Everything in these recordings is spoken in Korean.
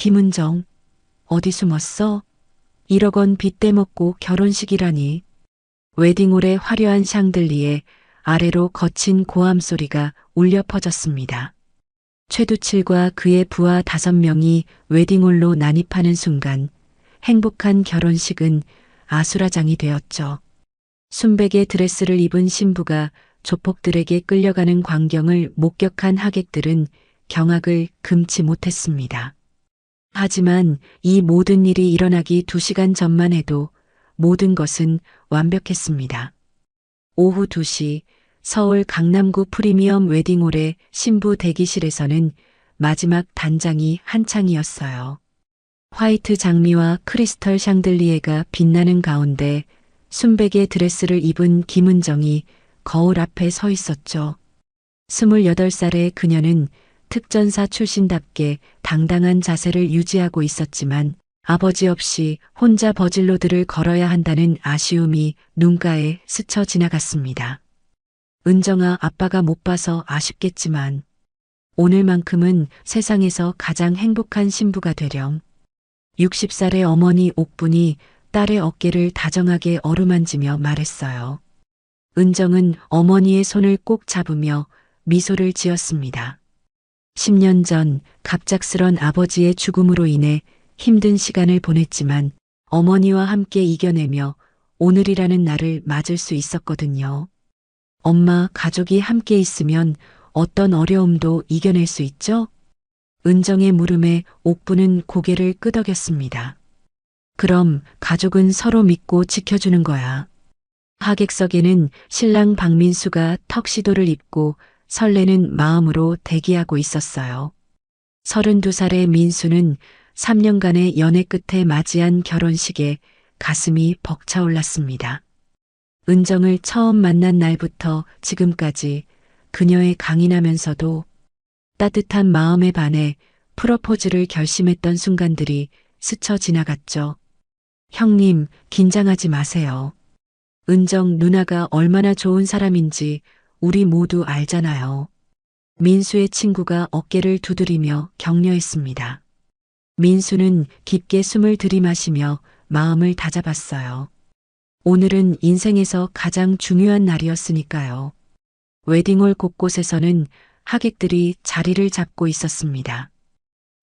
김은정, 어디 숨었어? 1억 원 빚 떼먹고 결혼식이라니. 웨딩홀의 화려한 샹들리에 아래로 거친 고함 소리가 울려 퍼졌습니다. 최두칠과 그의 부하 5명이 웨딩홀로 난입하는 순간 행복한 결혼식은 아수라장이 되었죠. 순백의 드레스를 입은 신부가 조폭들에게 끌려가는 광경을 목격한 하객들은 경악을 금치 못했습니다. 하지만 이 모든 일이 일어나기 2시간 전만 해도 모든 것은 완벽했습니다. 오후 2시 서울 강남구 프리미엄 웨딩홀의 신부 대기실에서는 마지막 단장이 한창이었어요. 화이트 장미와 크리스털 샹들리에가 빛나는 가운데 순백의 드레스를 입은 김은정이 거울 앞에 서 있었죠. 28살의 그녀는 특전사 출신답게 당당한 자세를 유지하고 있었지만 아버지 없이 혼자 버질로드를 걸어야 한다는 아쉬움이 눈가에 스쳐 지나갔습니다. 은정아, 아빠가 못 봐서 아쉽겠지만 오늘만큼은 세상에서 가장 행복한 신부가 되렴. 60살의 어머니 옥분이 딸의 어깨를 다정하게 어루만지며 말했어요. 은정은 어머니의 손을 꼭 잡으며 미소를 지었습니다. 10년 전 갑작스런 아버지의 죽음으로 인해 힘든 시간을 보냈지만 어머니와 함께 이겨내며 오늘이라는 날을 맞을 수 있었거든요. 엄마, 가족이 함께 있으면 어떤 어려움도 이겨낼 수 있죠? 은정의 물음에 옥부는 고개를 끄덕였습니다. 그럼 가족은 서로 믿고 지켜주는 거야. 하객석에는 신랑 박민수가 턱시도를 입고 설레는 마음으로 대기하고 있었어요. 32살의 민수는 3년간의 연애 끝에 맞이한 결혼식에 가슴이 벅차올랐습니다. 은정을 처음 만난 날부터 지금까지 그녀의 강인하면서도 따뜻한 마음에 반해 프로포즈를 결심했던 순간들이 스쳐 지나갔죠. 형님, 긴장하지 마세요. 은정 누나가 얼마나 좋은 사람인지 우리 모두 알잖아요. 민수의 친구가 어깨를 두드리며 격려했습니다. 민수는 깊게 숨을 들이마시며 마음을 다잡았어요. 오늘은 인생에서 가장 중요한 날이었으니까요. 웨딩홀 곳곳에서는 하객들이 자리를 잡고 있었습니다.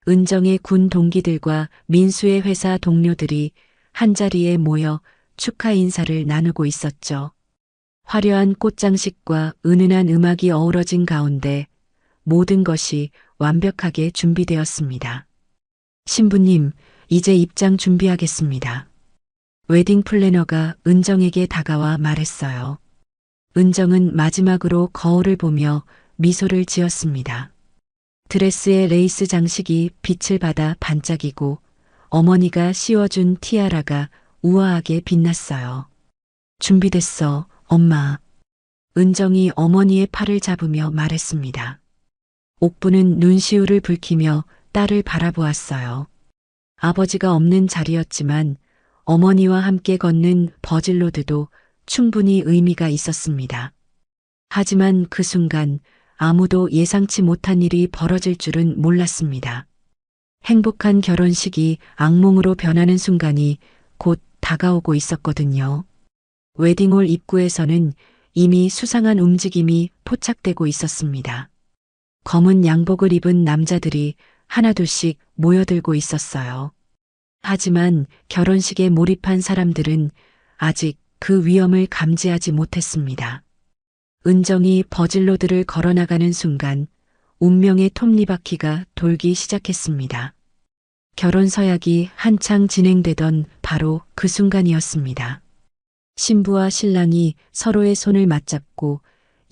은정의 군 동기들과 민수의 회사 동료들이 한자리에 모여 축하 인사를 나누고 있었죠. 화려한 꽃장식과 은은한 음악이 어우러진 가운데 모든 것이 완벽하게 준비되었습니다. 신부님, 이제 입장 준비하겠습니다. 웨딩 플래너가 은정에게 다가와 말했어요. 은정은 마지막으로 거울을 보며 미소를 지었습니다. 드레스의 레이스 장식이 빛을 받아 반짝이고 어머니가 씌워준 티아라가 우아하게 빛났어요. 준비됐어, 엄마. 은정이 어머니의 팔을 잡으며 말했습니다. 옥부는 눈시울을 붉히며 딸을 바라보았어요. 아버지가 없는 자리였지만 어머니와 함께 걷는 버질로드도 충분히 의미가 있었습니다. 하지만 그 순간 아무도 예상치 못한 일이 벌어질 줄은 몰랐습니다. 행복한 결혼식이 악몽으로 변하는 순간이 곧 다가오고 있었거든요. 웨딩홀 입구에서는 이미 수상한 움직임이 포착되고 있었습니다. 검은 양복을 입은 남자들이 하나둘씩 모여들고 있었어요. 하지만 결혼식에 몰입한 사람들은 아직 그 위험을 감지하지 못했습니다. 은정이 버질로드를 걸어나가는 순간 운명의 톱니바퀴가 돌기 시작했습니다. 결혼 서약이 한창 진행되던 바로 그 순간이었습니다. 신부와 신랑이 서로의 손을 맞잡고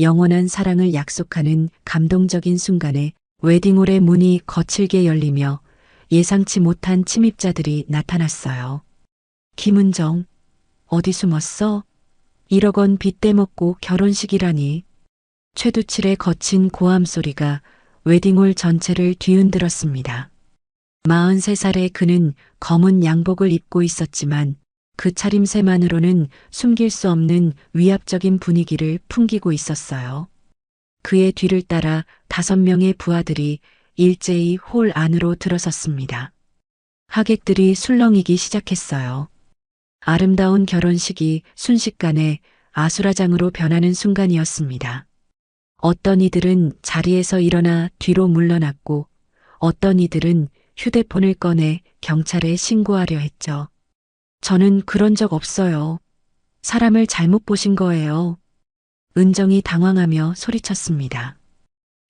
영원한 사랑을 약속하는 감동적인 순간에 웨딩홀의 문이 거칠게 열리며 예상치 못한 침입자들이 나타났어요. 김은정, 어디 숨었어? 1억 원 빚 떼먹고 결혼식이라니. 최두칠의 거친 고함 소리가 웨딩홀 전체를 뒤흔들었습니다. 43살의 그는 검은 양복을 입고 있었지만 그 차림새만으로는 숨길 수 없는 위압적인 분위기를 풍기고 있었어요. 그의 뒤를 따라 5명의 부하들이 일제히 홀 안으로 들어섰습니다. 하객들이 술렁이기 시작했어요. 아름다운 결혼식이 순식간에 아수라장으로 변하는 순간이었습니다. 어떤 이들은 자리에서 일어나 뒤로 물러났고 어떤 이들은 휴대폰을 꺼내 경찰에 신고하려 했죠. 저는 그런 적 없어요. 사람을 잘못 보신 거예요. 은정이 당황하며 소리쳤습니다.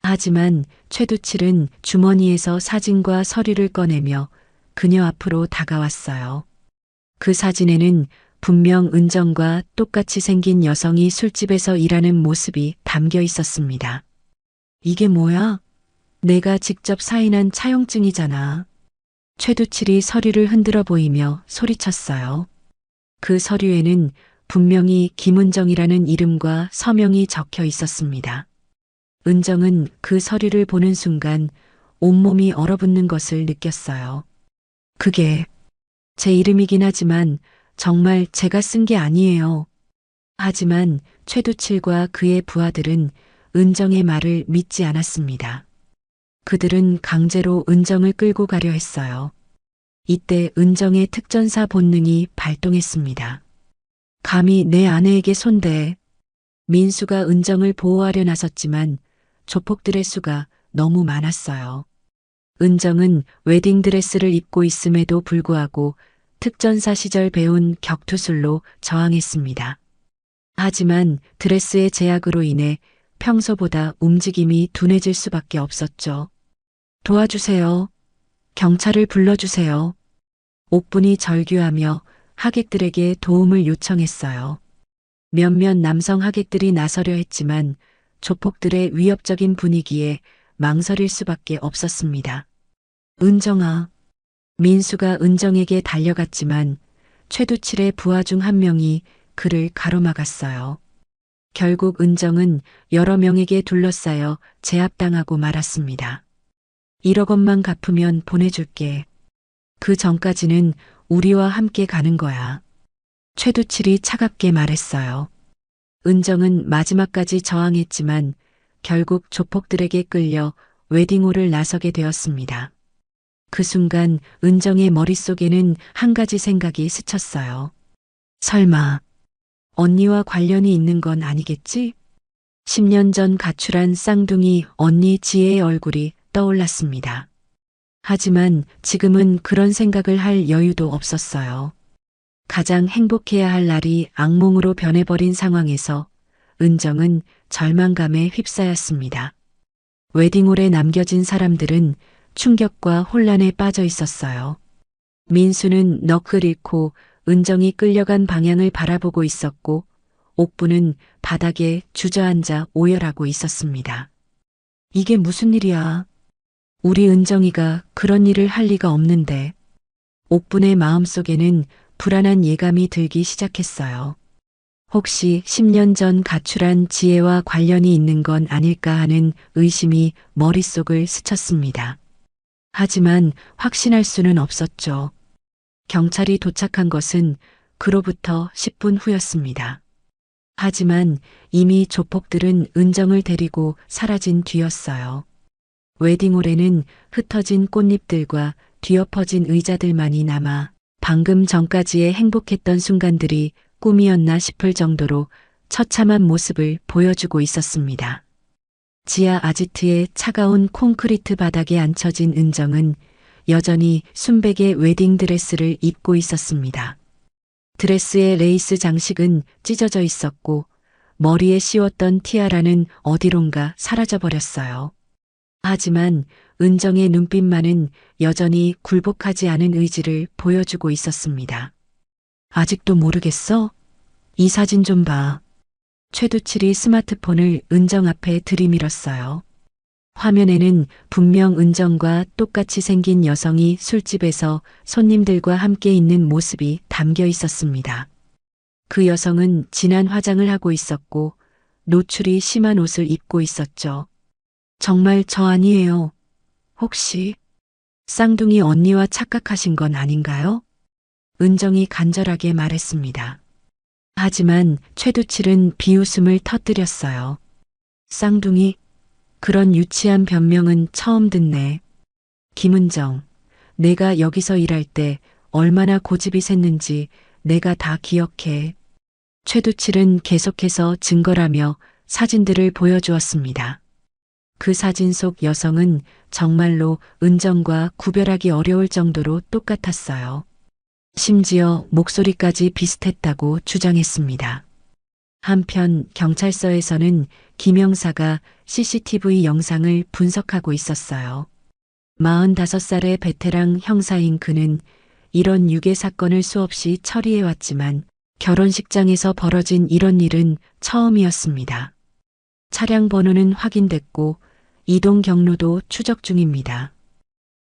하지만 최두칠은 주머니에서 사진과 서류를 꺼내며 그녀 앞으로 다가왔어요. 그 사진에는 분명 은정과 똑같이 생긴 여성이 술집에서 일하는 모습이 담겨 있었습니다. 이게 뭐야? 내가 직접 사인한 차용증이잖아. 최두칠이 서류를 흔들어 보이며 소리쳤어요. 그 서류에는 분명히 김은정이라는 이름과 서명이 적혀 있었습니다. 은정은 그 서류를 보는 순간 온몸이 얼어붙는 것을 느꼈어요. 그게 제 이름이긴 하지만 정말 제가 쓴 게 아니에요. 하지만 최두칠과 그의 부하들은 은정의 말을 믿지 않았습니다. 그들은 강제로 은정을 끌고 가려 했어요. 이때 은정의 특전사 본능이 발동했습니다. 감히 내 아내에게 손대. 민수가 은정을 보호하려 나섰지만 조폭들의 수가 너무 많았어요. 은정은 웨딩드레스를 입고 있음에도 불구하고 특전사 시절 배운 격투술로 저항했습니다. 하지만 드레스의 제약으로 인해 평소보다 움직임이 둔해질 수밖에 없었죠. 도와주세요. 경찰을 불러주세요. 옥분이 절규하며 하객들에게 도움을 요청했어요. 몇몇 남성 하객들이 나서려 했지만 조폭들의 위협적인 분위기에 망설일 수밖에 없었습니다. 은정아. 민수가 은정에게 달려갔지만 최두칠의 부하 중 한 명이 그를 가로막았어요. 결국 은정은 여러 명에게 둘러싸여 제압당하고 말았습니다. 1억 원만 갚으면 보내줄게. 그 전까지는 우리와 함께 가는 거야. 최두칠이 차갑게 말했어요. 은정은 마지막까지 저항했지만 결국 조폭들에게 끌려 웨딩홀을 나서게 되었습니다. 그 순간 은정의 머릿속에는 한 가지 생각이 스쳤어요. 설마 언니와 관련이 있는 건 아니겠지? 10년 전 가출한 쌍둥이 언니 지혜의 얼굴이 떠올랐습니다. 하지만 지금은 그런 생각을 할 여유도 없었어요. 가장 행복해야 할 날이 악몽으로 변해버린 상황에서 은정은 절망감에 휩싸였습니다. 웨딩홀에 남겨진 사람들은 충격과 혼란에 빠져 있었어요. 민수는 넋을 잃고 은정이 끌려간 방향을 바라보고 있었고 옥부는 바닥에 주저앉아 오열하고 있었습니다. 이게 무슨 일이야? 우리 은정이가 그런 일을 할 리가 없는데. 옥분의 마음속에는 불안한 예감이 들기 시작했어요. 혹시 10년 전 가출한 지혜와 관련이 있는 건 아닐까 하는 의심이 머릿속을 스쳤습니다. 하지만 확신할 수는 없었죠. 경찰이 도착한 것은 그로부터 10분 후였습니다. 하지만 이미 조폭들은 은정을 데리고 사라진 뒤였어요. 웨딩홀에는 흩어진 꽃잎들과 뒤엎어진 의자들만이 남아 방금 전까지의 행복했던 순간들이 꿈이었나 싶을 정도로 처참한 모습을 보여주고 있었습니다. 지하 아지트의 차가운 콘크리트 바닥에 앉혀진 은정은 여전히 순백의 웨딩드레스를 입고 있었습니다. 드레스의 레이스 장식은 찢어져 있었고 머리에 씌웠던 티아라는 어디론가 사라져버렸어요. 하지만 은정의 눈빛만은 여전히 굴복하지 않은 의지를 보여주고 있었습니다. 아직도 모르겠어? 이 사진 좀 봐. 최두칠이 스마트폰을 은정 앞에 들이밀었어요. 화면에는 분명 은정과 똑같이 생긴 여성이 술집에서 손님들과 함께 있는 모습이 담겨 있었습니다. 그 여성은 진한 화장을 하고 있었고 노출이 심한 옷을 입고 있었죠. 정말 저 아니에요. 혹시 쌍둥이 언니와 착각하신 건 아닌가요? 은정이 간절하게 말했습니다. 하지만 최두칠은 비웃음을 터뜨렸어요. 쌍둥이? 그런 유치한 변명은 처음 듣네. 김은정, 내가 여기서 일할 때 얼마나 고집이 샜는지 내가 다 기억해. 최두칠은 계속해서 증거라며 사진들을 보여주었습니다. 그 사진 속 여성은 정말로 은정과 구별하기 어려울 정도로 똑같았어요. 심지어 목소리까지 비슷했다고 주장했습니다. 한편 경찰서에서는 김 형사가 CCTV 영상을 분석하고 있었어요. 45살의 베테랑 형사인 그는 이런 유괴 사건을 수없이 처리해왔지만 결혼식장에서 벌어진 이런 일은 처음이었습니다. 차량 번호는 확인됐고 이동 경로도 추적 중입니다.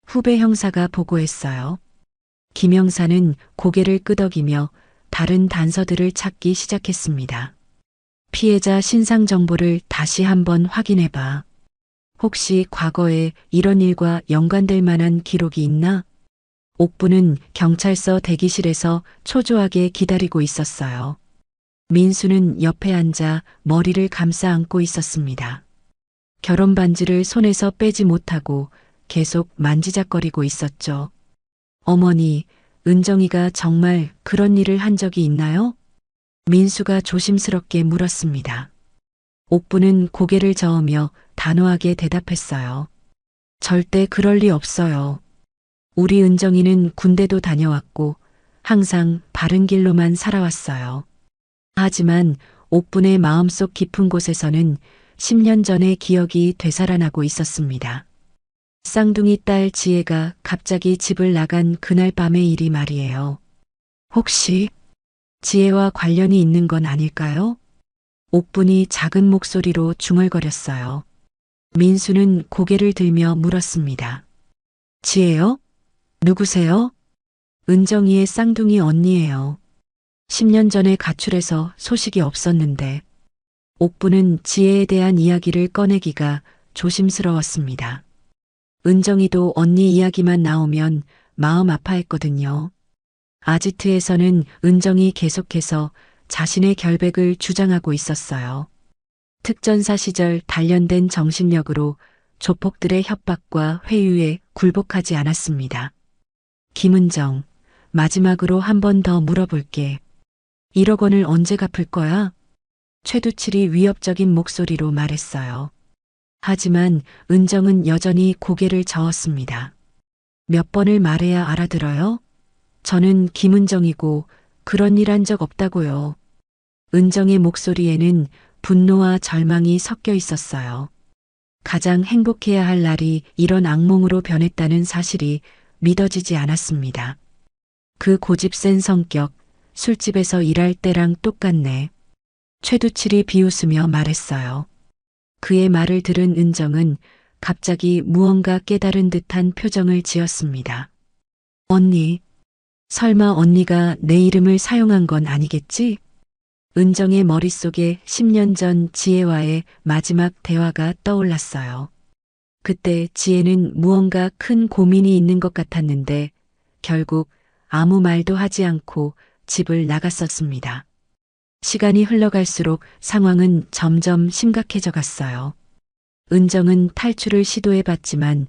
후배 형사가 보고했어요. 김 형사는 고개를 끄덕이며 다른 단서들을 찾기 시작했습니다. 피해자 신상 정보를 다시 한번 확인해봐. 혹시 과거에 이런 일과 연관될 만한 기록이 있나? 옥부는 경찰서 대기실에서 초조하게 기다리고 있었어요. 민수는 옆에 앉아 머리를 감싸 안고 있었습니다. 결혼 반지를 손에서 빼지 못하고 계속 만지작거리고 있었죠. 어머니, 은정이가 정말 그런 일을 한 적이 있나요? 민수가 조심스럽게 물었습니다. 옥부는 고개를 저으며 단호하게 대답했어요. 절대 그럴 리 없어요. 우리 은정이는 군대도 다녀왔고 항상 바른 길로만 살아왔어요. 하지만 옥분의 마음속 깊은 곳에서는 10년 전의 기억이 되살아나고 있었습니다. 쌍둥이 딸 지혜가 갑자기 집을 나간 그날 밤의 일이 말이에요. 혹시 지혜와 관련이 있는 건 아닐까요? 옥분이 작은 목소리로 중얼거렸어요. 민수는 고개를 들며 물었습니다. 지혜요? 누구세요? 은정이의 쌍둥이 언니예요. 10년 전에 가출해서 소식이 없었는데 옥부는 지혜에 대한 이야기를 꺼내기가 조심스러웠습니다. 은정이도 언니 이야기만 나오면 마음 아파했거든요. 아지트에서는 은정이 계속해서 자신의 결백을 주장하고 있었어요. 특전사 시절 단련된 정신력으로 조폭들의 협박과 회유에 굴복하지 않았습니다. 김은정, 마지막으로 한 번 더 물어볼게. 1억 원을 언제 갚을 거야? 최두칠이 위협적인 목소리로 말했어요. 하지만 은정은 여전히 고개를 저었습니다. 몇 번을 말해야 알아들어요? 저는 김은정이고 그런 일 한 적 없다고요. 은정의 목소리에는 분노와 절망이 섞여 있었어요. 가장 행복해야 할 날이 이런 악몽으로 변했다는 사실이 믿어지지 않았습니다. 그 고집센 성격, 술집에서 일할 때랑 똑같네. 최두칠이 비웃으며 말했어요. 그의 말을 들은 은정은 갑자기 무언가 깨달은 듯한 표정을 지었습니다. 언니, 설마 언니가 내 이름을 사용한 건 아니겠지? 은정의 머릿속에 10년 전 지혜와의 마지막 대화가 떠올랐어요. 그때 지혜는 무언가 큰 고민이 있는 것 같았는데 결국 아무 말도 하지 않고 집을 나갔었습니다. 시간이 흘러갈수록 상황은 점점 심각해져 갔어요. 은정은 탈출을 시도해봤지만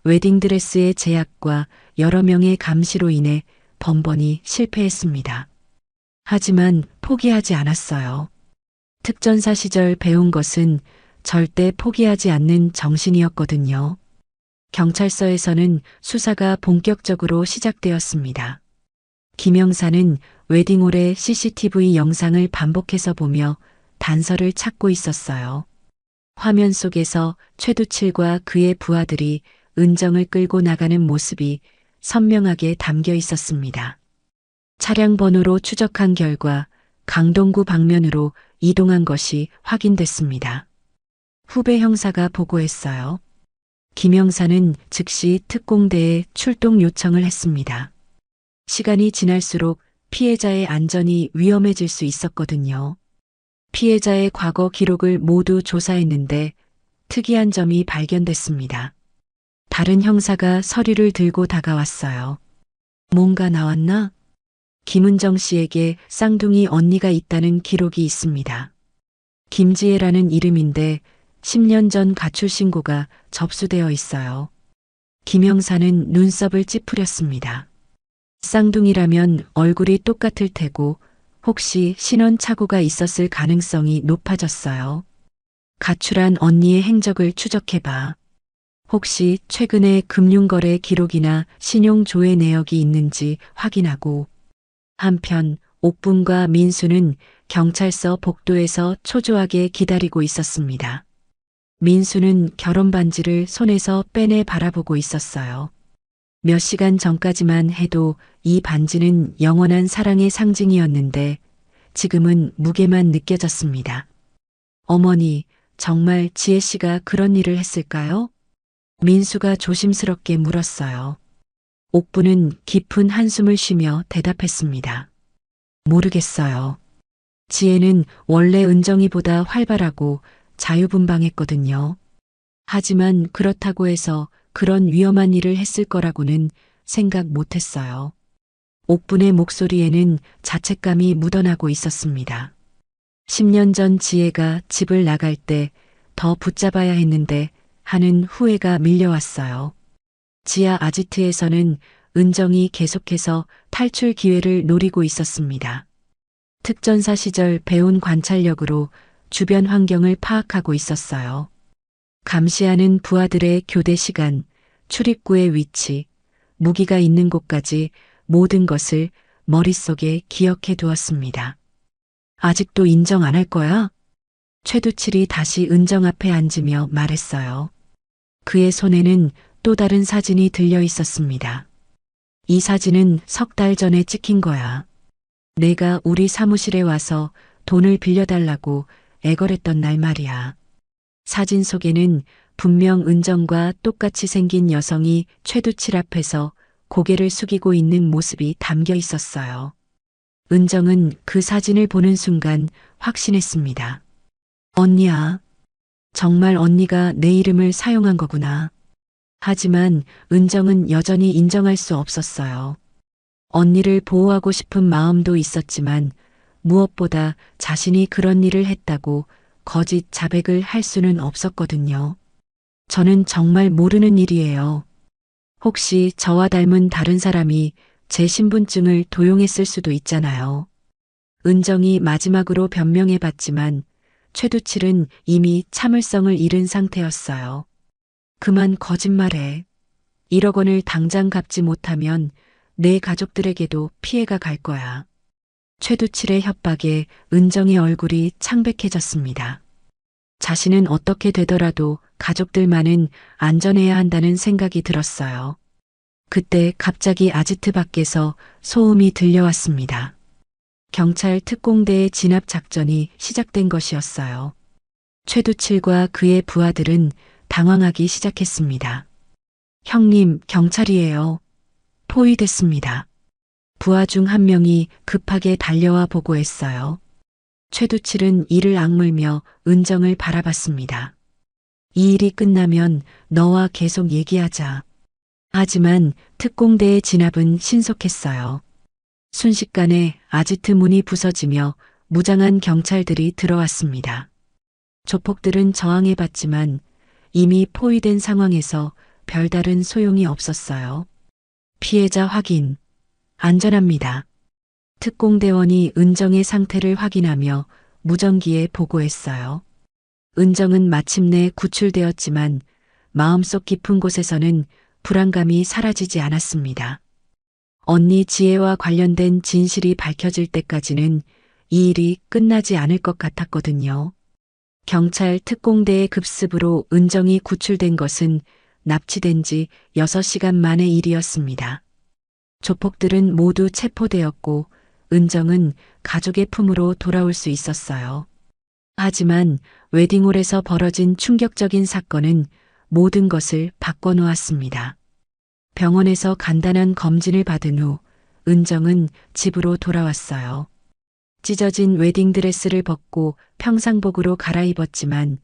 웨딩드레스의 제약과 여러 명의 감시로 인해 번번이 실패했습니다. 하지만 포기하지 않았어요. 특전사 시절 배운 것은 절대 포기하지 않는 정신이었거든요. 경찰서에서는 수사가 본격적으로 시작되었습니다. 김 형사는 웨딩홀의 CCTV 영상을 반복해서 보며 단서를 찾고 있었어요. 화면 속에서 최두칠과 그의 부하들이 은정을 끌고 나가는 모습이 선명하게 담겨 있었습니다. 차량 번호로 추적한 결과 강동구 방면으로 이동한 것이 확인됐습니다. 후배 형사가 보고했어요. 김 형사는 즉시 특공대에 출동 요청을 했습니다. 시간이 지날수록 피해자의 안전이 위험해질 수 있었거든요. 피해자의 과거 기록을 모두 조사했는데 특이한 점이 발견됐습니다. 다른 형사가 서류를 들고 다가왔어요. 뭔가 나왔나? 김은정 씨에게 쌍둥이 언니가 있다는 기록이 있습니다. 김지혜라는 이름인데 10년 전 가출 신고가 접수되어 있어요. 김영사는 눈썹을 찌푸렸습니다. 쌍둥이라면 얼굴이 똑같을 테고 혹시 신원착오가 있었을 가능성이 높아졌어요. 가출한 언니의 행적을 추적해봐. 혹시 최근에 금융거래 기록이나 신용조회 내역이 있는지 확인하고. 한편 옥분과 민수는 경찰서 복도에서 초조하게 기다리고 있었습니다. 민수는 결혼 반지를 손에서 빼내 바라보고 있었어요. 몇 시간 전까지만 해도 이 반지는 영원한 사랑의 상징이었는데 지금은 무게만 느껴졌습니다. 어머니, 정말 지혜 씨가 그런 일을 했을까요? 민수가 조심스럽게 물었어요. 옥부는 깊은 한숨을 쉬며 대답했습니다. 모르겠어요. 지혜는 원래 은정이보다 활발하고 자유분방했거든요. 하지만 그렇다고 해서 그런 위험한 일을 했을 거라고는 생각 못했어요. 옥분의 목소리에는 자책감이 묻어나고 있었습니다. 10년 전 지혜가 집을 나갈 때 더 붙잡아야 했는데 하는 후회가 밀려왔어요. 지하 아지트에서는 은정이 계속해서 탈출 기회를 노리고 있었습니다. 특전사 시절 배운 관찰력으로 주변 환경을 파악하고 있었어요. 감시하는 부하들의 교대 시간, 출입구의 위치, 무기가 있는 곳까지 모든 것을 머릿속에 기억해 두었습니다. 아직도 인정 안 할 거야? 최두칠이 다시 은정 앞에 앉으며 말했어요. 그의 손에는 또 다른 사진이 들려 있었습니다. 이 사진은 석 달 전에 찍힌 거야. 내가 우리 사무실에 와서 돈을 빌려달라고 애걸했던 날 말이야. 사진 속에는 분명 은정과 똑같이 생긴 여성이 최두칠 앞에서 고개를 숙이고 있는 모습이 담겨 있었어요. 은정은 그 사진을 보는 순간 확신했습니다. 언니야. 정말 언니가 내 이름을 사용한 거구나. 하지만 은정은 여전히 인정할 수 없었어요. 언니를 보호하고 싶은 마음도 있었지만 무엇보다 자신이 그런 일을 했다고 거짓 자백을 할 수는 없었거든요. 저는 정말 모르는 일이에요. 혹시 저와 닮은 다른 사람이 제 신분증을 도용했을 수도 있잖아요. 은정이 마지막으로 변명해봤지만 최두칠은 이미 참을성을 잃은 상태였어요. 그만 거짓말해. 1억 원을 당장 갚지 못하면 내 가족들에게도 피해가 갈 거야. 최두칠의 협박에 은정의 얼굴이 창백해졌습니다. 자신은 어떻게 되더라도 가족들만은 안전해야 한다는 생각이 들었어요. 그때 갑자기 아지트 밖에서 소음이 들려왔습니다. 경찰 특공대의 진압 작전이 시작된 것이었어요. 최두칠과 그의 부하들은 당황하기 시작했습니다. 형님, 경찰이에요. 포위됐습니다. 부하 중 한 명이 급하게 달려와 보고했어요. 최두칠은 이를 악물며 은정을 바라봤습니다. 이 일이 끝나면 너와 계속 얘기하자. 하지만 특공대의 진압은 신속했어요. 순식간에 아지트 문이 부서지며 무장한 경찰들이 들어왔습니다. 조폭들은 저항해봤지만 이미 포위된 상황에서 별다른 소용이 없었어요. 피해자 확인. 안전합니다. 특공대원이 은정의 상태를 확인하며 무전기에 보고했어요. 은정은 마침내 구출되었지만 마음속 깊은 곳에서는 불안감이 사라지지 않았습니다. 언니 지혜와 관련된 진실이 밝혀질 때까지는 이 일이 끝나지 않을 것 같았거든요. 경찰 특공대의 급습으로 은정이 구출된 것은 납치된 지 6시간 만의 일이었습니다. 조폭들은 모두 체포되었고 은정은 가족의 품으로 돌아올 수 있었어요. 하지만 웨딩홀에서 벌어진 충격적인 사건은 모든 것을 바꿔놓았습니다. 병원에서 간단한 검진을 받은 후 은정은 집으로 돌아왔어요. 찢어진 웨딩드레스를 벗고 평상복으로 갈아입었지만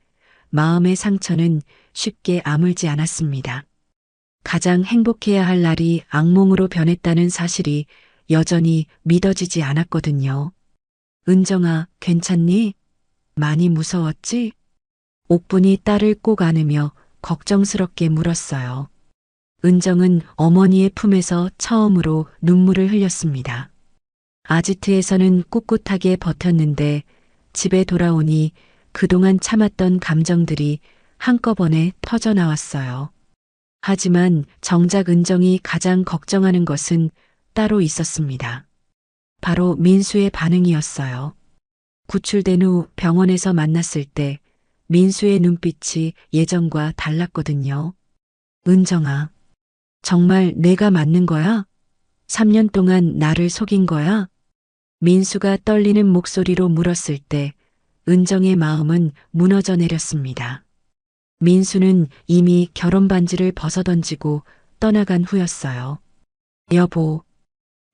마음의 상처는 쉽게 아물지 않았습니다. 가장 행복해야 할 날이 악몽으로 변했다는 사실이 여전히 믿어지지 않았거든요. 은정아, 괜찮니? 많이 무서웠지? 옥분이 딸을 꼭 안으며 걱정스럽게 물었어요. 은정은 어머니의 품에서 처음으로 눈물을 흘렸습니다. 아지트에서는 꿋꿋하게 버텼는데 집에 돌아오니 그동안 참았던 감정들이 한꺼번에 터져 나왔어요. 하지만 정작 은정이 가장 걱정하는 것은 따로 있었습니다. 바로 민수의 반응이었어요. 구출된 후 병원에서 만났을 때 민수의 눈빛이 예전과 달랐거든요. 은정아, 정말 내가 맞는 거야? 3년 동안 나를 속인 거야? 민수가 떨리는 목소리로 물었을 때 은정의 마음은 무너져 내렸습니다. 민수는 이미 결혼 반지를 벗어던지고 떠나간 후였어요. 여보,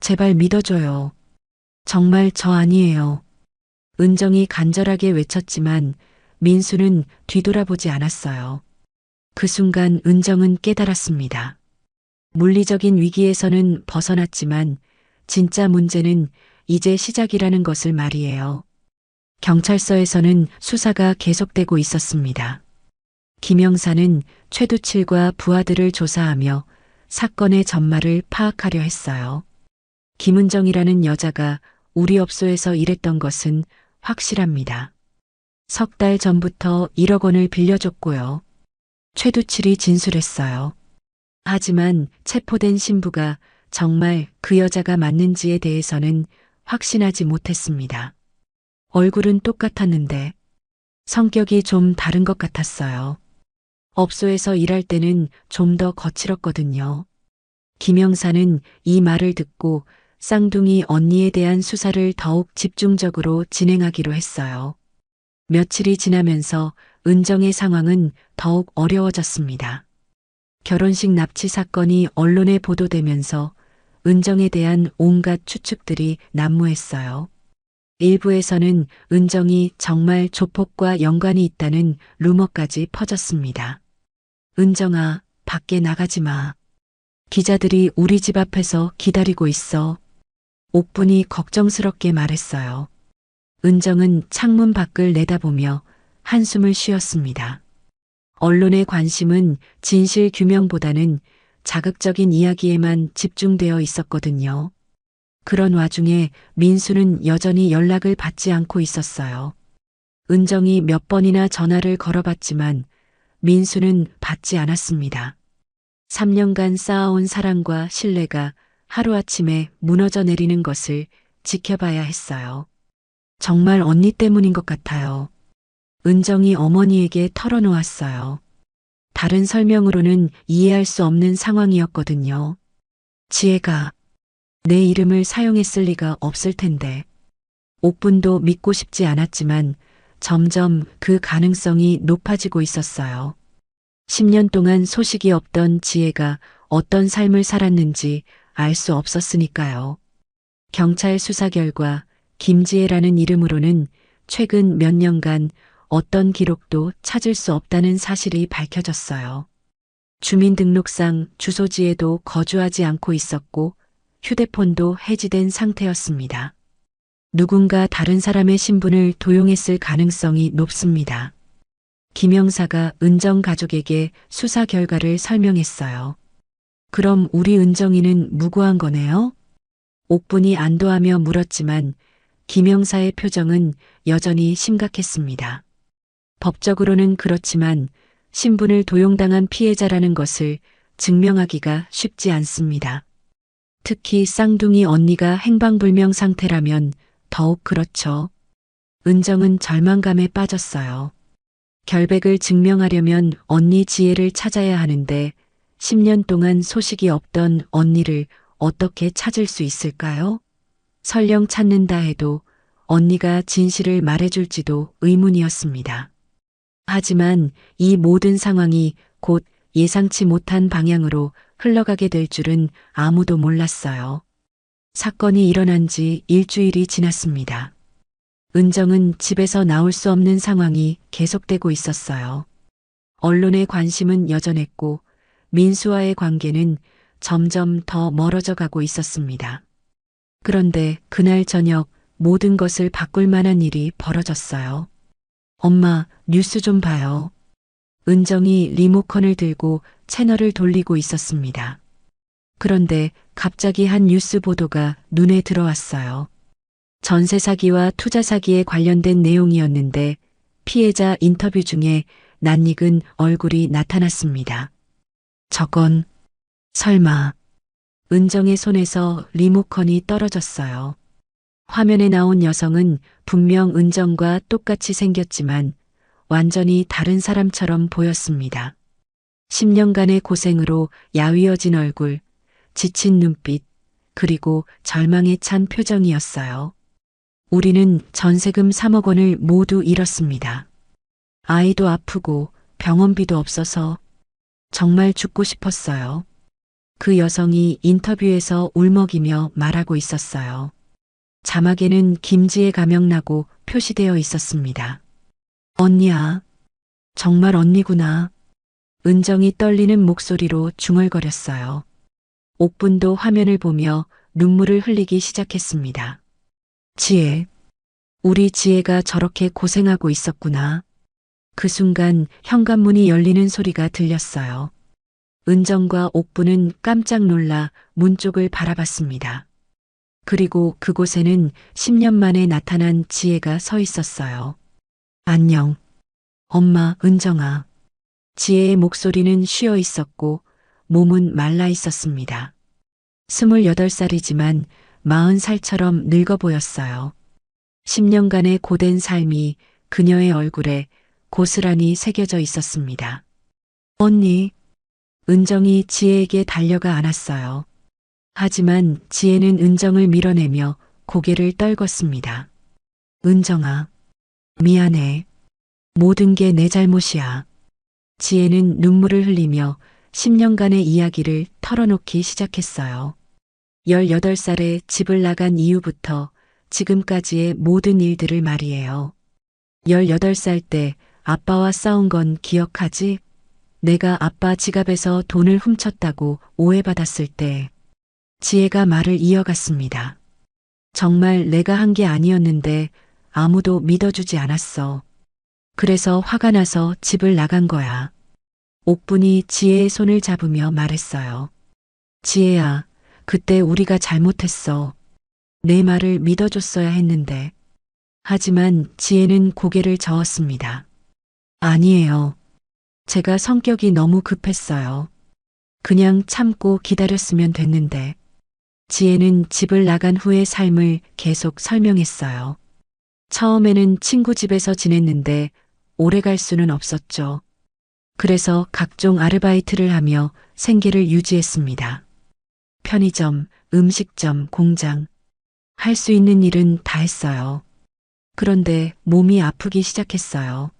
제발 믿어줘요. 정말 저 아니에요. 은정이 간절하게 외쳤지만 민수는 뒤돌아보지 않았어요. 그 순간 은정은 깨달았습니다. 물리적인 위기에서는 벗어났지만 진짜 문제는 이제 시작이라는 것을 말이에요. 경찰서에서는 수사가 계속되고 있었습니다. 김 형사는 최두칠과 부하들을 조사하며 사건의 전말을 파악하려 했어요. 김은정이라는 여자가 우리 업소에서 일했던 것은 확실합니다. 석 달 전부터 1억 원을 빌려줬고요. 최두칠이 진술했어요. 하지만 체포된 신부가 정말 그 여자가 맞는지에 대해서는 확신하지 못했습니다. 얼굴은 똑같았는데 성격이 좀 다른 것 같았어요. 업소에서 일할 때는 좀 더 거칠었거든요. 김 형사는 이 말을 듣고 쌍둥이 언니에 대한 수사를 더욱 집중적으로 진행하기로 했어요. 며칠이 지나면서 은정의 상황은 더욱 어려워졌습니다. 결혼식 납치 사건이 언론에 보도되면서 은정에 대한 온갖 추측들이 난무했어요. 일부에서는 은정이 정말 조폭과 연관이 있다는 루머까지 퍼졌습니다. 은정아, 밖에 나가지 마. 기자들이 우리 집 앞에서 기다리고 있어. 옥분이 걱정스럽게 말했어요. 은정은 창문 밖을 내다보며 한숨을 쉬었습니다. 언론의 관심은 진실 규명보다는 자극적인 이야기에만 집중되어 있었거든요. 그런 와중에 민수는 여전히 연락을 받지 않고 있었어요. 은정이 몇 번이나 전화를 걸어봤지만 민수는 받지 않았습니다. 3년간 쌓아온 사랑과 신뢰가 하루아침에 무너져 내리는 것을 지켜봐야 했어요. 정말 언니 때문인 것 같아요. 은정이 어머니에게 털어놓았어요. 다른 설명으로는 이해할 수 없는 상황이었거든요. 지혜가 내 이름을 사용했을 리가 없을 텐데. 옥분도 믿고 싶지 않았지만 점점 그 가능성이 높아지고 있었어요. 10년 동안 소식이 없던 지혜가 어떤 삶을 살았는지 알 수 없었으니까요. 경찰 수사 결과 김지혜라는 이름으로는 최근 몇 년간 어떤 기록도 찾을 수 없다는 사실이 밝혀졌어요. 주민등록상 주소지에도 거주하지 않고 있었고 휴대폰도 해지된 상태였습니다. 누군가 다른 사람의 신분을 도용했을 가능성이 높습니다. 김 형사가 은정 가족에게 수사 결과를 설명했어요. 그럼 우리 은정이는 무고한 거네요? 옥분이 안도하며 물었지만 김 형사의 표정은 여전히 심각했습니다. 법적으로는 그렇지만 신분을 도용당한 피해자라는 것을 증명하기가 쉽지 않습니다. 특히 쌍둥이 언니가 행방불명 상태라면 더욱 그렇죠. 은정은 절망감에 빠졌어요. 결백을 증명하려면 언니 지혜를 찾아야 하는데 10년 동안 소식이 없던 언니를 어떻게 찾을 수 있을까요? 설령 찾는다 해도 언니가 진실을 말해줄지도 의문이었습니다. 하지만 이 모든 상황이 곧 예상치 못한 방향으로 흘러가게 될 줄은 아무도 몰랐어요. 사건이 일어난 지 일주일이 지났습니다. 은정은 집에서 나올 수 없는 상황이 계속되고 있었어요. 언론의 관심은 여전했고 민수와의 관계는 점점 더 멀어져 가고 있었습니다. 그런데 그날 저녁 모든 것을 바꿀 만한 일이 벌어졌어요. 엄마, 뉴스 좀 봐요. 은정이 리모컨을 들고 채널을 돌리고 있었습니다. 그런데 갑자기 한 뉴스 보도가 눈에 들어왔어요. 전세 사기와 투자 사기에 관련된 내용이었는데 피해자 인터뷰 중에 낯익은 얼굴이 나타났습니다. 저건 설마 은정의 손에서 리모컨이 떨어졌어요. 화면에 나온 여성은 분명 은정과 똑같이 생겼지만 완전히 다른 사람처럼 보였습니다. 10년간의 고생으로 야위어진 얼굴, 지친 눈빛, 그리고 절망에 찬 표정이었어요. 우리는 전세금 3억 원을 모두 잃었습니다. 아이도 아프고 병원비도 없어서 정말 죽고 싶었어요. 그 여성이 인터뷰에서 울먹이며 말하고 있었어요. 자막에는 김지혜 가명나고 표시되어 있었습니다. 언니야. 정말 언니구나. 은정이 떨리는 목소리로 중얼거렸어요. 옥분도 화면을 보며 눈물을 흘리기 시작했습니다. 지혜. 우리 지혜가 저렇게 고생하고 있었구나. 그 순간 현관문이 열리는 소리가 들렸어요. 은정과 옥분은 깜짝 놀라 문 쪽을 바라봤습니다. 그리고 그곳에는 10년 만에 나타난 지혜가 서 있었어요. 안녕. 엄마, 은정아. 지혜의 목소리는 쉬어 있었고 몸은 말라 있었습니다. 28살이지만 40살처럼 늙어 보였어요. 10년간의 고된 삶이 그녀의 얼굴에 고스란히 새겨져 있었습니다. 언니. 은정이 지혜에게 달려가 안았어요. 하지만 지혜는 은정을 밀어내며 고개를 떨궜습니다. 은정아. 미안해. 모든 게 내 잘못이야. 지혜는 눈물을 흘리며 10년간의 이야기를 털어놓기 시작했어요. 18살에 집을 나간 이후부터 지금까지의 모든 일들을 말이에요. 18살 때 아빠와 싸운 건 기억하지? 내가 아빠 지갑에서 돈을 훔쳤다고 오해받았을 때 지혜가 말을 이어갔습니다. 정말 내가 한 게 아니었는데 아무도 믿어주지 않았어. 그래서 화가 나서 집을 나간 거야. 옥분이 지혜의 손을 잡으며 말했어요. 지혜야, 그때 우리가 잘못했어. 내 말을 믿어줬어야 했는데. 하지만 지혜는 고개를 저었습니다. 아니에요. 제가 성격이 너무 급했어요. 그냥 참고 기다렸으면 됐는데. 지혜는 집을 나간 후의 삶을 계속 설명했어요. 처음에는 친구 집에서 지냈는데 오래 갈 수는 없었죠. 그래서 각종 아르바이트를 하며 생계를 유지했습니다. 편의점, 음식점, 공장. 할 수 있는 일은 다 했어요. 그런데 몸이 아프기 시작했어요.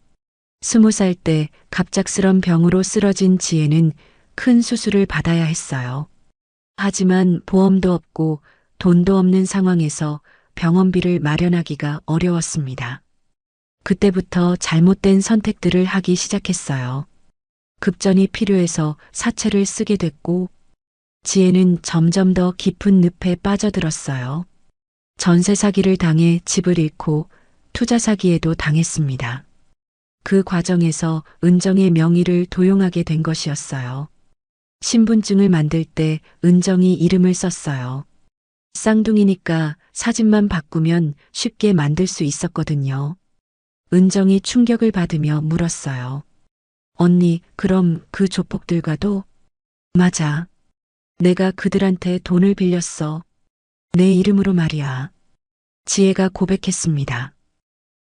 20살 때 갑작스런 병으로 쓰러진 지혜는 큰 수술을 받아야 했어요. 하지만 보험도 없고 돈도 없는 상황에서 병원비를 마련하기가 어려웠습니다. 그때부터 잘못된 선택들을 하기 시작했어요. 급전이 필요해서 사채를 쓰게 됐고 지혜는 점점 더 깊은 늪에 빠져들었어요. 전세 사기를 당해 집을 잃고 투자 사기에도 당했습니다. 그 과정에서 은정의 명의를 도용하게 된 것이었어요. 신분증을 만들 때 은정이 이름을 썼어요. 쌍둥이니까 사진만 바꾸면 쉽게 만들 수 있었거든요. 은정이 충격을 받으며 물었어요. 언니, 그럼 그 조폭들과도? 맞아. 내가 그들한테 돈을 빌렸어. 내 이름으로 말이야. 지혜가 고백했습니다.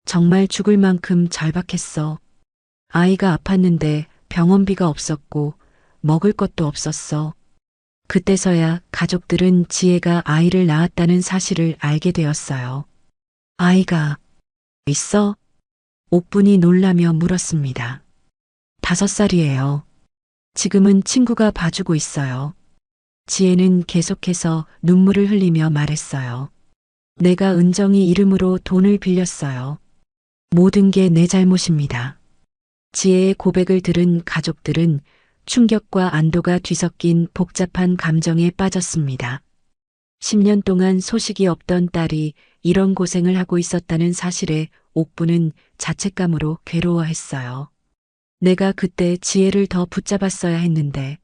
정말 죽을 만큼 절박했어. 아이가 아팠는데 병원비가 없었고 먹을 것도 없었어. 그때서야 가족들은 지혜가 아이를 낳았다는 사실을 알게 되었어요. 아이가 있어? 옥분이 놀라며 물었습니다. 5살이에요. 지금은 친구가 봐주고 있어요. 지혜는 계속해서 눈물을 흘리며 말했어요. 내가 은정이 이름으로 돈을 빌렸어요. 모든 게 내 잘못입니다. 지혜의 고백을 들은 가족들은 충격과 안도가 뒤섞인 복잡한 감정에 빠졌습니다. 10년 동안 소식이 없던 딸이 이런 고생을 하고 있었다는 사실에 옥부는 자책감으로 괴로워했어요. 내가 그때 지혜를 더 붙잡았어야 했는데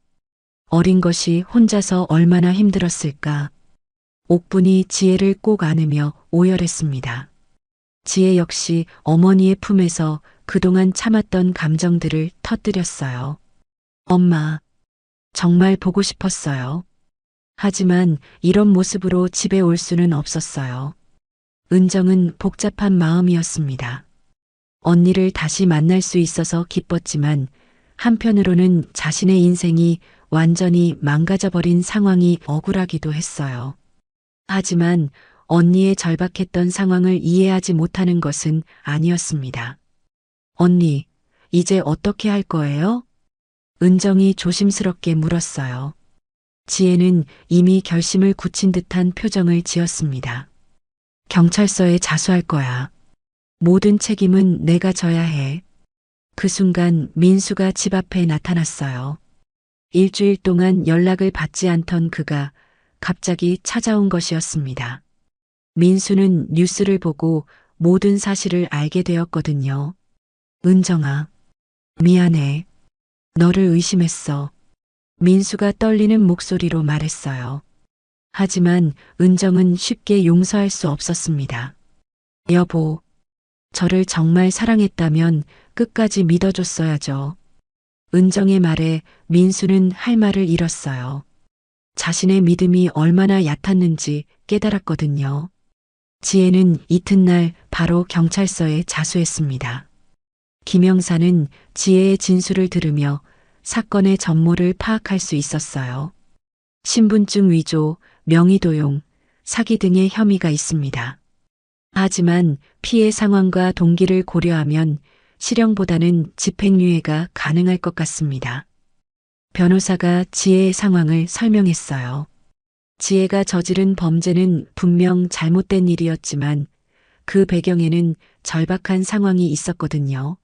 어린 것이 혼자서 얼마나 힘들었을까. 옥분이 지혜를 꼭 안으며 오열했습니다. 지혜 역시 어머니의 품에서 그동안 참았던 감정들을 터뜨렸어요. 엄마, 정말 보고 싶었어요. 하지만 이런 모습으로 집에 올 수는 없었어요. 은정은 복잡한 마음이었습니다. 언니를 다시 만날 수 있어서 기뻤지만 한편으로는 자신의 인생이 완전히 망가져버린 상황이 억울하기도 했어요. 하지만 언니의 절박했던 상황을 이해하지 못하는 것은 아니었습니다. 언니, 이제 어떻게 할 거예요? 은정이 조심스럽게 물었어요. 지혜는 이미 결심을 굳힌 듯한 표정을 지었습니다. 경찰서에 자수할 거야. 모든 책임은 내가 져야 해. 그 순간 민수가 집 앞에 나타났어요. 일주일 동안 연락을 받지 않던 그가 갑자기 찾아온 것이었습니다. 민수는 뉴스를 보고 모든 사실을 알게 되었거든요. 은정아, 미안해. 너를 의심했어. 민수가 떨리는 목소리로 말했어요. 하지만 은정은 쉽게 용서할 수 없었습니다. 여보, 저를 정말 사랑했다면 끝까지 믿어줬어야죠. 은정의 말에 민수는 할 말을 잃었어요. 자신의 믿음이 얼마나 얕았는지 깨달았거든요. 지혜는 이튿날 바로 경찰서에 자수했습니다. 김영사는 지혜의 진술을 들으며 사건의 전모를 파악할 수 있었어요. 신분증 위조, 명의도용, 사기 등의 혐의가 있습니다. 하지만 피해 상황과 동기를 고려하면 실형보다는 집행유예가 가능할 것 같습니다. 변호사가 지혜의 상황을 설명했어요. 지혜가 저지른 범죄는 분명 잘못된 일이었지만 그 배경에는 절박한 상황이 있었거든요.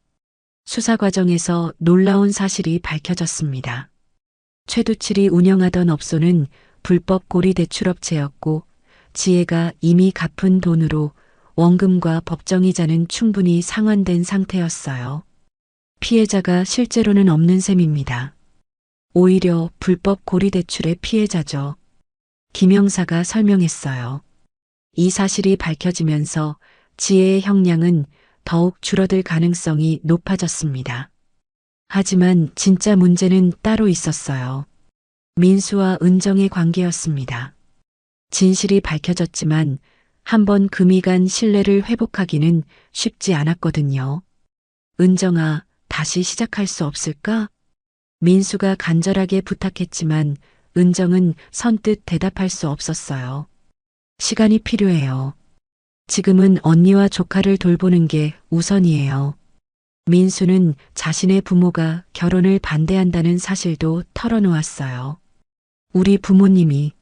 수사 과정에서 놀라운 사실이 밝혀졌습니다. 최두칠이 운영하던 업소는 불법 고리 대출업체였고 지혜가 이미 갚은 돈으로 원금과 법정이자는 충분히 상환된 상태였어요. 피해자가 실제로는 없는 셈입니다. 오히려 불법 고리 대출의 피해자죠. 김영사가 설명했어요. 이 사실이 밝혀지면서 지혜의 형량은 더욱 줄어들 가능성이 높아졌습니다. 하지만 진짜 문제는 따로 있었어요. 민수와 은정의 관계였습니다. 진실이 밝혀졌지만 한번 금이 간 신뢰를 회복하기는 쉽지 않았거든요. 은정아, 다시 시작할 수 없을까? 민수가 간절하게 부탁했지만 은정은 선뜻 대답할 수 없었어요. 시간이 필요해요. 지금은 언니와 조카를 돌보는 게 우선이에요. 민수는 자신의 부모가 결혼을 반대한다는 사실도 털어놓았어요. 우리 부모님이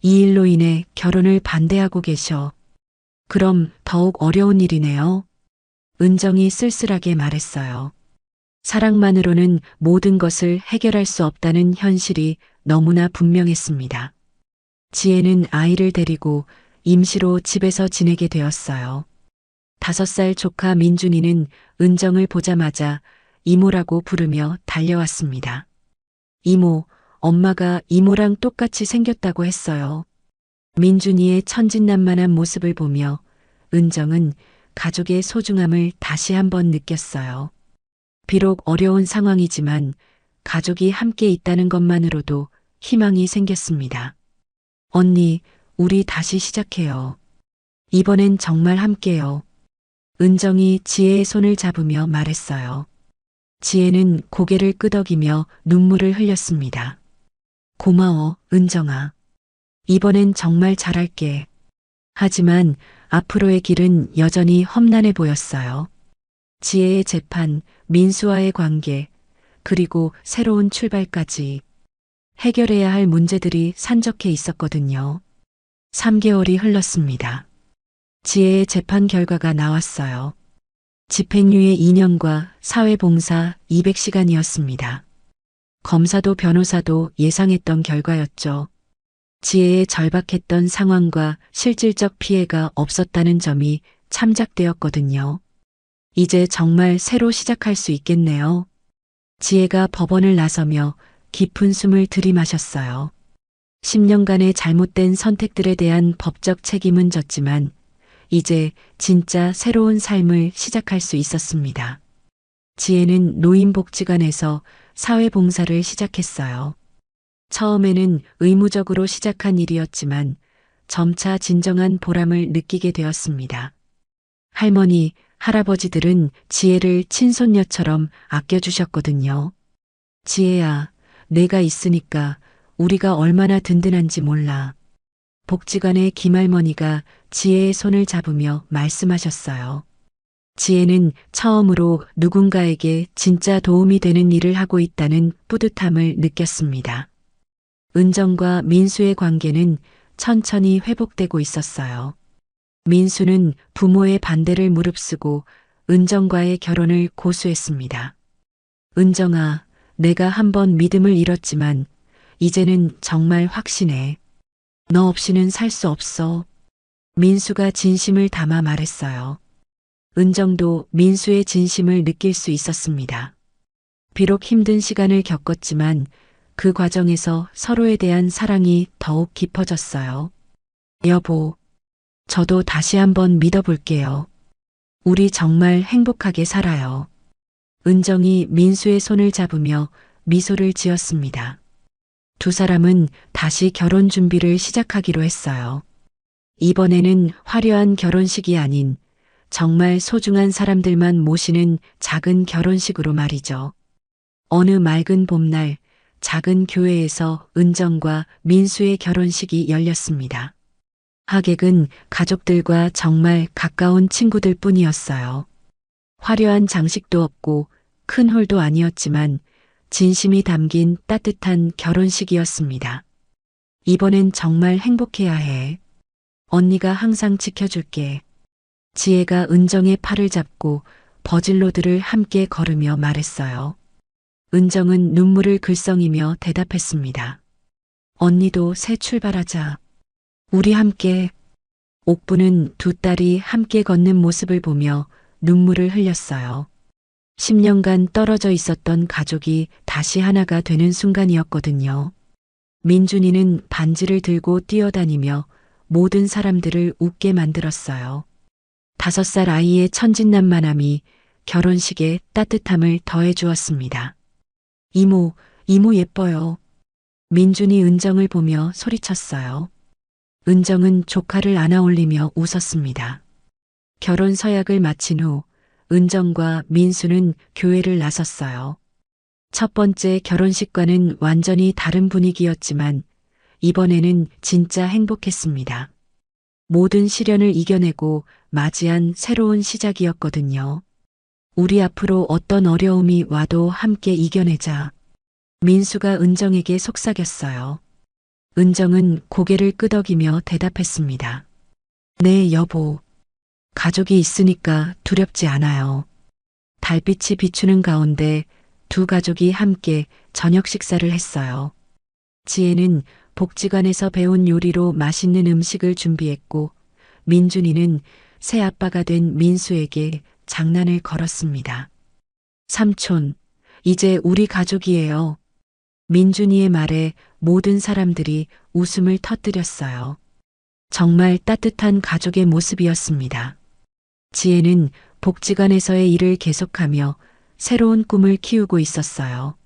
이 일로 인해 결혼을 반대하고 계셔. 그럼 더욱 어려운 일이네요. 은정이 쓸쓸하게 말했어요. 사랑만으로는 모든 것을 해결할 수 없다는 현실이 너무나 분명했습니다. 지혜는 아이를 데리고 임시로 집에서 지내게 되었어요. 5살 조카 민준이는 은정을 보자마자 이모라고 부르며 달려왔습니다. 이모, 엄마가 이모랑 똑같이 생겼다고 했어요. 민준이의 천진난만한 모습을 보며 은정은 가족의 소중함을 다시 한번 느꼈어요. 비록 어려운 상황이지만 가족이 함께 있다는 것만으로도 희망이 생겼습니다. 언니, 우리 다시 시작해요. 이번엔 정말 함께요. 은정이 지혜의 손을 잡으며 말했어요. 지혜는 고개를 끄덕이며 눈물을 흘렸습니다. 고마워, 은정아. 이번엔 정말 잘할게. 하지만 앞으로의 길은 여전히 험난해 보였어요. 지혜의 재판, 민수와의 관계, 그리고 새로운 출발까지 해결해야 할 문제들이 산적해 있었거든요. 3개월이 흘렀습니다. 지혜의 재판 결과가 나왔어요. 집행유예 2년과 사회봉사 200시간이었습니다. 검사도 변호사도 예상했던 결과였죠. 지혜의 절박했던 상황과 실질적 피해가 없었다는 점이 참작되었거든요. 이제 정말 새로 시작할 수 있겠네요. 지혜가 법원을 나서며 깊은 숨을 들이마셨어요. 10년간의 잘못된 선택들에 대한 법적 책임은 졌지만 이제 진짜 새로운 삶을 시작할 수 있었습니다. 지혜는 노인복지관에서 사회봉사를 시작했어요. 처음에는 의무적으로 시작한 일이었지만 점차 진정한 보람을 느끼게 되었습니다. 할머니, 할아버지들은 지혜를 친손녀처럼 아껴주셨거든요. 지혜야, 내가 있으니까 우리가 얼마나 든든한지 몰라. 복지관의 김할머니가 지혜의 손을 잡으며 말씀하셨어요. 지혜는 처음으로 누군가에게 진짜 도움이 되는 일을 하고 있다는 뿌듯함을 느꼈습니다. 은정과 민수의 관계는 천천히 회복되고 있었어요. 민수는 부모의 반대를 무릅쓰고 은정과의 결혼을 고수했습니다. 은정아, 내가 한번 믿음을 잃었지만 이제는 정말 확신해. 너 없이는 살 수 없어. 민수가 진심을 담아 말했어요. 은정도 민수의 진심을 느낄 수 있었습니다. 비록 힘든 시간을 겪었지만 그 과정에서 서로에 대한 사랑이 더욱 깊어졌어요. 여보, 저도 다시 한번 믿어볼게요. 우리 정말 행복하게 살아요. 은정이 민수의 손을 잡으며 미소를 지었습니다. 두 사람은 다시 결혼 준비를 시작하기로 했어요. 이번에는 화려한 결혼식이 아닌 정말 소중한 사람들만 모시는 작은 결혼식으로 말이죠. 어느 맑은 봄날 작은 교회에서 은정과 민수의 결혼식이 열렸습니다. 하객은 가족들과 정말 가까운 친구들 뿐이었어요. 화려한 장식도 없고 큰 홀도 아니었지만 진심이 담긴 따뜻한 결혼식이었습니다. 이번엔 정말 행복해야 해. 언니가 항상 지켜줄게. 지혜가 은정의 팔을 잡고 버질로드를 함께 걸으며 말했어요. 은정은 눈물을 글썽이며 대답했습니다. 언니도 새 출발하자. 우리 함께. 옥부는 두 딸이 함께 걷는 모습을 보며 눈물을 흘렸어요. 10년간 떨어져 있었던 가족이 다시 하나가 되는 순간이었거든요. 민준이는 반지를 들고 뛰어다니며 모든 사람들을 웃게 만들었어요. 5살 아이의 천진난만함이 결혼식에 따뜻함을 더해 주었습니다. 이모, 이모 예뻐요. 민준이 은정을 보며 소리쳤어요. 은정은 조카를 안아 올리며 웃었습니다. 결혼 서약을 마친 후 은정과 민수는 교회를 나섰어요. 첫 번째 결혼식과는 완전히 다른 분위기였지만 이번에는 진짜 행복했습니다. 모든 시련을 이겨내고 맞이한 새로운 시작이었거든요. 우리 앞으로 어떤 어려움이 와도 함께 이겨내자. 민수가 은정에게 속삭였어요. 은정은 고개를 끄덕이며 대답했습니다. 네, 여보. 가족이 있으니까 두렵지 않아요. 달빛이 비추는 가운데 두 가족이 함께 저녁 식사를 했어요. 지혜는 복지관에서 배운 요리로 맛있는 음식을 준비했고 민준이는 새 아빠가 된 민수에게 장난을 걸었습니다. 삼촌, 이제 우리 가족이에요. 민준이의 말에 모든 사람들이 웃음을 터뜨렸어요. 정말 따뜻한 가족의 모습이었습니다. 지혜는 복지관에서의 일을 계속하며 새로운 꿈을 키우고 있었어요.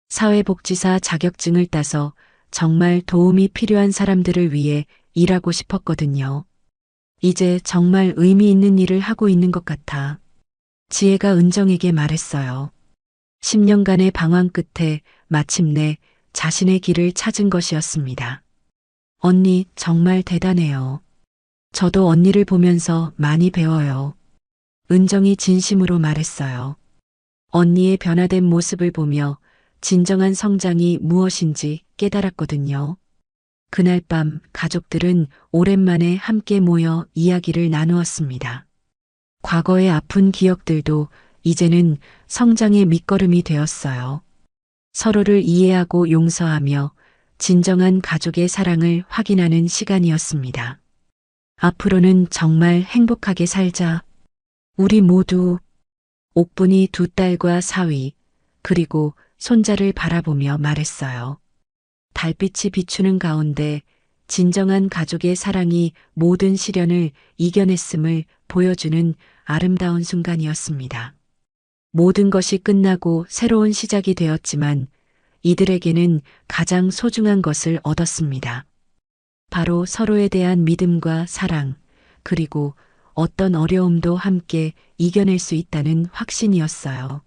사회복지사 자격증을 따서 정말 도움이 필요한 사람들을 위해 일하고 싶었거든요. 이제 정말 의미 있는 일을 하고 있는 것 같아. 지혜가 은정에게 말했어요. 10년간의 방황 끝에 마침내 자신의 길을 찾은 것이었습니다. 언니 정말 대단해요. 저도 언니를 보면서 많이 배워요. 은정이 진심으로 말했어요. 언니의 변화된 모습을 보며 진정한 성장이 무엇인지 깨달았거든요. 그날 밤 가족들은 오랜만에 함께 모여 이야기를 나누었습니다. 과거의 아픈 기억들도 이제는 성장의 밑거름이 되었어요. 서로를 이해하고 용서하며 진정한 가족의 사랑을 확인하는 시간이었습니다. 앞으로는 정말 행복하게 살자. 우리 모두. 옥분이 두 딸과 사위, 그리고 손자를 바라보며 말했어요. 달빛이 비추는 가운데 진정한 가족의 사랑이 모든 시련을 이겨냈음을 보여주는 아름다운 순간이었습니다. 모든 것이 끝나고 새로운 시작이 되었지만 이들에게는 가장 소중한 것을 얻었습니다. 바로 서로에 대한 믿음과 사랑, 그리고 어떤 어려움도 함께 이겨낼 수 있다는 확신이었어요.